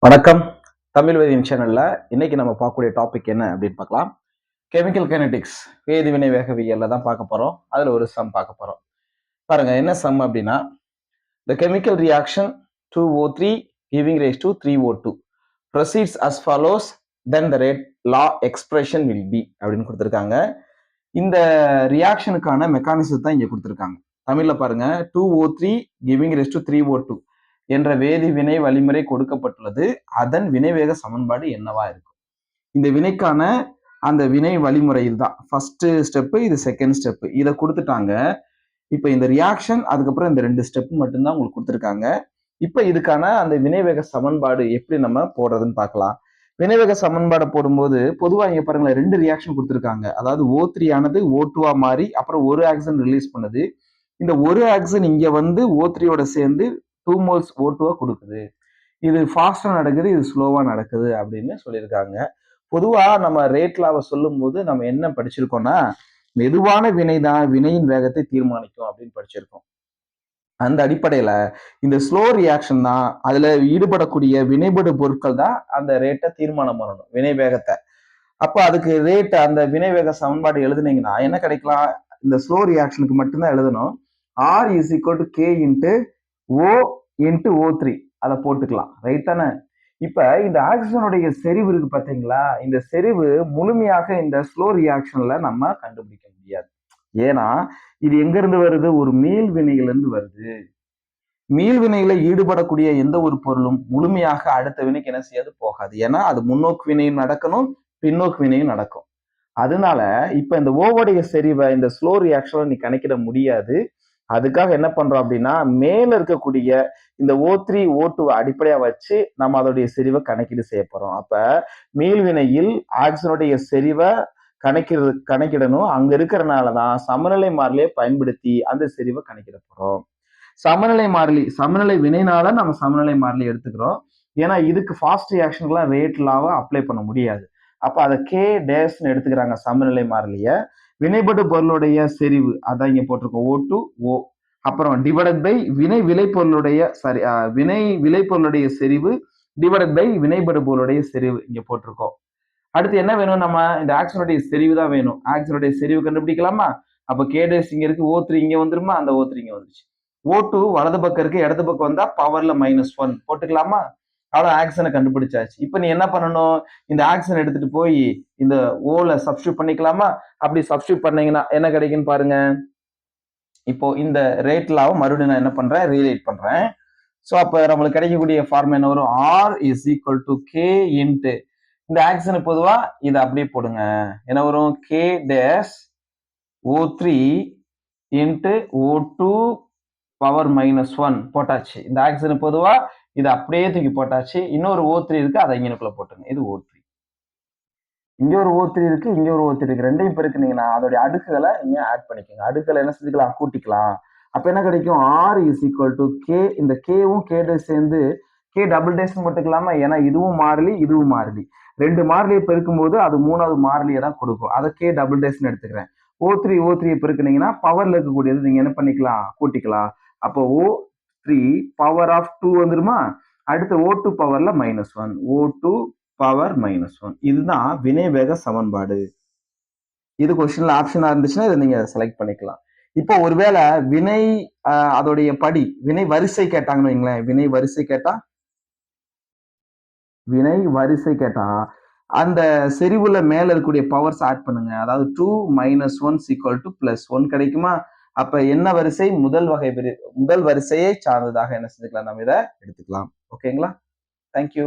வணக்கம். தமிழ் வேதியியல் சேனல்ல இன்னைக்கு நம்ம பார்க்கக்கூடிய டாபிக் என்ன அப்படின்னு பார்க்கலாம். கெமிக்கல் கைனடிக்ஸ் வேதிவினை வேகவியல்ல தான் பார்க்க போறோம். அதுல ஒரு சம் பார்க்க போறோம். பாருங்க என்ன சம் அப்படின்னா, the chemical reaction 2O3 giving rise to 3O2 proceeds as follows, then the rate law expression will be அப்படின்னு கொடுத்திருக்காங்க. இந்த ரியாக்ஷனுக்கான மெக்கானிசம் தான் இங்க கொடுத்திருக்காங்க. தமிழ்ல பாருங்க 2O3 giving rise to 3O2 என்ற வேதி வினை வழிமுறை கொடுக்கப்பட்டுள்ளது. அதன் வினைவேக சமன்பாடு என்னவா இருக்கும்? இந்த வினைக்கான அந்த வினை வழிமுறையில் தான் ஃபர்ஸ்ட் ஸ்டெப், இது செகண்ட் ஸ்டெப். இதை கொடுத்துட்டாங்க. இப்ப இந்த ரியாக்ஷன் அதுக்கப்புறம் இந்த 2 ஸ்டெப் மட்டும்தான் உங்களுக்கு கொடுத்துருக்காங்க. இப்ப இதுக்கான அந்த வினைவேக சமன்பாடு எப்படி நம்ம போடுறதுன்னு பார்க்கலாம். வினைவேக சமன்பாடை போடும்போது பொதுவா இங்க பாருங்களேன் 2 ரியாக்ஷன் கொடுத்துருக்காங்க. அதாவது O3 ஆனது O2 மாறி அப்புறம் ஒரு ஆக்சன் ரிலீஸ் பண்ணுது. இந்த ஒரு ஆக்சன் இங்க வந்து O3யோட சேர்ந்து 2 moles O2 கொடுக்குது. இது ஃபாஸ்டா நடக்குது, இது ஸ்லோவா நடக்குது அப்படின்னு சொல்லியிருக்காங்க. பொதுவா நம்ம ரேட் லாவை சொல்லும் போது நம்ம என்ன படிச்சிருக்கோம்னா, மெதுவான வினை தான் வினையின் வேகத்தை தீர்மானிக்கும் அப்படின்னு படிச்சிருக்கோம். அந்த அடிப்படையில இந்த ஸ்லோ ரியாக்ஷன் தான் அதுல ஈடுபடக்கூடிய வினைபடு பொருட்கள் தான் அந்த ரேட்டை தீர்மானம் பண்ணணும், வினை வேகத்தை. அப்ப அதுக்கு ரேட் அந்த வினை வேக சமன்பாடு எழுதுனீங்கன்னா என்ன கிடைக்கலாம்? இந்த ஸ்லோ ரியாக்ஷனுக்கு மட்டும்தான் எழுதணும். R is equal to K into O into O3 அதை போட்டுக்கலாம். ரைட் தானே? இப்ப இந்த ஆக்சிஜனுடைய செறிவு இருக்கு பாத்தீங்களா? இந்த செறிவு முழுமையாக இந்த ஸ்லோ ரியாக்ஷன்ல நம்ம கண்டுபிடிக்க முடியாது. ஏன்னா இது எங்க இருந்து வருது? ஒரு மீள் வினையிலிருந்து வருது. மீள் வினையில ஈடுபடக்கூடிய எந்த ஒரு பொருளும் முழுமையாக அடுத்த வினைக்கு என்ன செய்யாது? போகாது. ஏன்னா அது முன்னோக்கு வினையும் நடக்கணும், பின்னோக்கு வினையும் நடக்கும். அதனால இப்ப இந்த ஓவோடைய செறிவை இந்த ஸ்லோ ரியாக்ஷன்ல நீ கணக்கிட முடியாது. அதுக்காக என்ன பண்றோம் அப்படின்னா, மேல இருக்கக்கூடிய இந்த O3 O2 அடிப்படையா வச்சு நம்ம அதோடைய செறிவை கணக்கீடு செய்ய போறோம். அப்ப மீள்வினையில் ஆக்சிஜனுடைய செறிவை கணக்கிடணும். அங்க இருக்கிறனாலதான் சமநிலை மாறிலியை பயன்படுத்தி அந்த செறிவை கணக்கிட போறோம். சமநிலை மாறிலி, சமநிலை வினைனால நம்ம சமநிலை மாறிலி எடுத்துக்கிறோம். ஏன்னா இதுக்கு ஃபாஸ்ட் ரியாக்ஷனுக்குலாம் ரேட் லாவை அப்ளை பண்ண முடியாது. அப்ப அதை K டேஷ்னு எடுத்துக்கிறாங்க சமநிலை மாறிலிய. வினைபடு பொருளுடைய செறிவு அதான் இங்க போட்டிருக்கோம் O2 O. அப்புறம் டிவைடட் பை வினை விளைபொருளுடைய வினை விளைபொருளுடைய செறிவு டிவைடட் பை வினைபடு பொருளுடைய செறிவு இங்க போட்டிருக்கோம். அடுத்து என்ன வேணும்? நம்ம இந்த ஆக்சனுடைய செறிவு தான் வேணும். ஆக்சனுடைய செறிவு கண்டுபிடிக்கலாமா? அப்ப K டேஷ் இங்க இருக்கு, O3 இங்க வந்துருமா? அந்த O3 இங்க வந்துருச்சு. O2 வலது பக்கம் இருக்கு, இடது பக்கம் வந்தா பவர்ல -1 போட்டுக்கலாமா? அவ்வளோ ஆக்சனை கண்டுபிடிச்சாச்சு. இப்ப நீ என்ன பண்ணணும்? இந்த ஆக்சன் எடுத்துட்டு போய் இந்த ஓல சப்ஸ்டியூட் பண்ணிக்கலாமா? அப்படி சப்ஸ்டியூட் பண்ணீங்கன்னா என்ன கிடைக்குன்னு பாருங்க. இப்போ இந்த ரேட் லாவை மறுபடியும் நான் என்ன பண்றேன்? ரீரைட் பண்றேன். ஸோ அப்ப நம்மளுக்கு கிடைக்கக்கூடிய ஃபார்ம் என்ன வரும்? R is equal to K into இந்த ஆக்சன் பொதுவா இதை அப்படியே போடுங்க. என்ன வரும்? K dash O3 into O2 power -1 போட்டாச்சு. இந்த ஆக்சன் பொதுவா இது அப்படியே தூக்கி போட்டாச்சு. இன்னொரு O3 இருக்கு, அதை இங்கனுக்குள்ள போட்டுங்க. இது O3. இங்க ஒரு O3 இருக்கு, இங்க ஒரு O3 இருக்கு. ரெண்டையும் பெருக்குனீங்கன்னா அதோட அடுக்குகளை நீங்க ஆட் பண்ணிக்கோங்க. அடுக்குகளை என்ன செஞ்சுக்கலாம்? கூட்டிக்கலாம். அப்ப என்ன கிடைக்கும்? R is equal to K. இந்த K-வும் K டேஷ் சேர்ந்து K டபுள் டேஷ் போட்டுக்கலாமா? ஏன்னா இதுவும் மாறிலி, இதுவும் மாறிலி. 2 மாறிலியை பெருக்கும் போது அது 3வது மாறிலியை தான் கொடுக்கும். அதை K டபுள் டேஷ்னு எடுத்துக்கிறேன். O3 பெருக்குனீங்கன்னா பவர்ல இருக்கக்கூடியது நீங்க என்ன பண்ணிக்கலாம்? கூட்டிக்கலாம். அப்போ O3 பவர் ஆஃப் 2 வந்துருமா? அடுத்து O2 பவர்ல -1. O2 power -1. இதுதான் வினை வேக சமன்பாடு. இது கொஸ்டின்ல ஆப்ஷனா இருந்துச்சுன்னா இதை நீங்க செலக்ட் பண்ணிக்கலாம். இப்போ ஒருவேளை வினை அதோடைய படி வினை வரிசை கேட்டாங்கன்னு வைங்களேன். வினை வரிசை கேட்டா அந்த செறிவுல மேல இருக்கக்கூடிய பவர்ஸ் ஆட் பண்ணுங்க. அதாவது 2 - 1 = +1 கிடைக்குமா? அப்ப என்ன வரிசை? முதல் வரிசையை சார்ந்ததாக என்ன செஞ்சுக்கலாம்? நம்ம இதை எடுத்துக்கலாம். ஓகேங்களா? தேங்க்யூ.